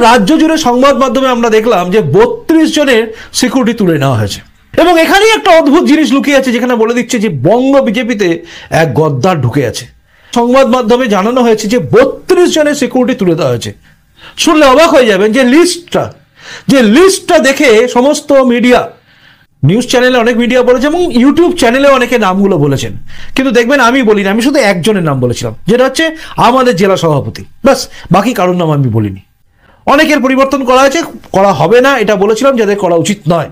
রাজ্য জুড়ে সংবাদ মাধ্যমে আমরা দেখলাম যে 32 জনের সিকিউরিটি তুলে নেওয়া হয়েছে এবং এখানেই একটা অদ্ভুত জিনিস লুকিয়ে আছে, যেখানে বলে দিচ্ছে যে বঙ্গ বিজেপিতে এক গদ্দার ঢুকে আছে। সংবাদ মাধ্যমে জানানো হয়েছে যে 32 জনের সিকিউরিটি তুলে দেওয়া হয়েছে। শুনলে অবাক হয়ে যাবেন যে লিস্টটা দেখে সমস্ত মিডিয়া, নিউজ চ্যানেলে অনেক মিডিয়া বলেছে এবং ইউটিউব চ্যানেলে অনেকে নামগুলো বলেছেন, কিন্তু দেখবেন আমি বলিনি, আমি শুধু একজনের নাম বলেছিলাম, যেটা হচ্ছে আমাদের জেলা সভাপতি, ব্যাস, বাকি কারোর নাম আমি বলিনি। অনেকের পরিবর্তন করা হয়েছে, করা হবে না এটা বলেছিলাম, যাদের করা উচিত নয়।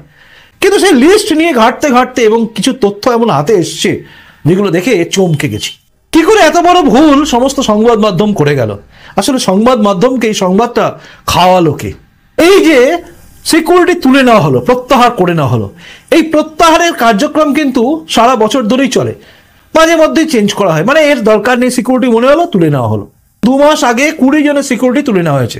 কিন্তু সেই লিস্ট নিয়ে ঘাঁটতে এবং কিছু তথ্য এমন হাতে এসছে যেগুলো দেখে চমকে গেছি। কি করে এত বড় ভুল সমস্ত সংবাদ মাধ্যম করে গেল? আসলে সংবাদ মাধ্যমকে এই সংবাদটা খাওয়ালো কে? এই যে সিকিউরিটি তুলে নেওয়া হলো, প্রত্যাহার করে নেওয়া হলো, এই প্রত্যাহারের কার্যক্রম কিন্তু সারা বছর ধরেই চলে, মাঝে মধ্যেই চেঞ্জ করা হয়। মানে এর দরকার নেই সিকিউরিটি মনে হলো, তুলে নেওয়া হলো। 2 মাস আগে 20 জনের সিকিউরিটি তুলে নেওয়া হয়েছে।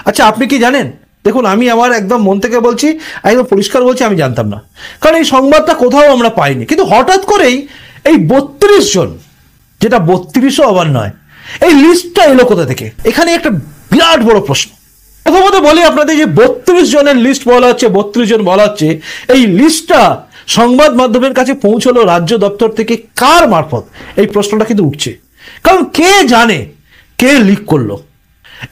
আচ্ছা, আপনি কি জানেন? দেখুন, আমি আমার একদম মন থেকে বলছি, একদম পরিষ্কার বলছি, আমি জানতাম না, কারণ এই সংবাদটা কোথাও আমরা পাইনি। কিন্তু হঠাৎ করেই এই 32 জন, যেটা 32ও আবার নয়, এই লিস্টটা এলো কোথা থেকে? এখানে একটা বিরাট বড় প্রশ্ন। প্রথমত বলি আপনাদের, যে 32 জনের লিস্ট বলা হচ্ছে, 32 জন বলা হচ্ছে, এই লিস্টটা সংবাদ মাধ্যমের কাছে পৌঁছলো রাজ্য দপ্তর থেকে কার মারফত? এই প্রশ্নটা কিন্তু উঠছে, কারণ কে জানে কে লিক করলো?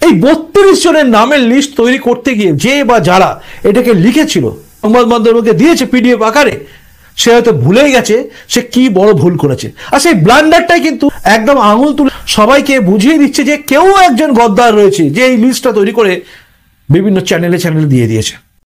এই 32 জনের নামের লিস্ট তৈরি করতে গিয়ে যে বা যারা এটাকে লিখেছিল, সংবাদ মাধ্যমকে দিয়েছে পিডিএফ আকারে, সে হয়তো ভুলেই গেছে সে কি বড় ভুল করেছে। আর সেই ব্লান্ডারটাই কিন্তু একদম আঙুল তুলে সবাইকে বুঝিয়ে দিচ্ছে যে কেউ একজন গদ্দার রয়েছে, যে এই লিস্টটা তৈরি করে বিভিন্ন চ্যানেলে দিয়ে দিয়েছে।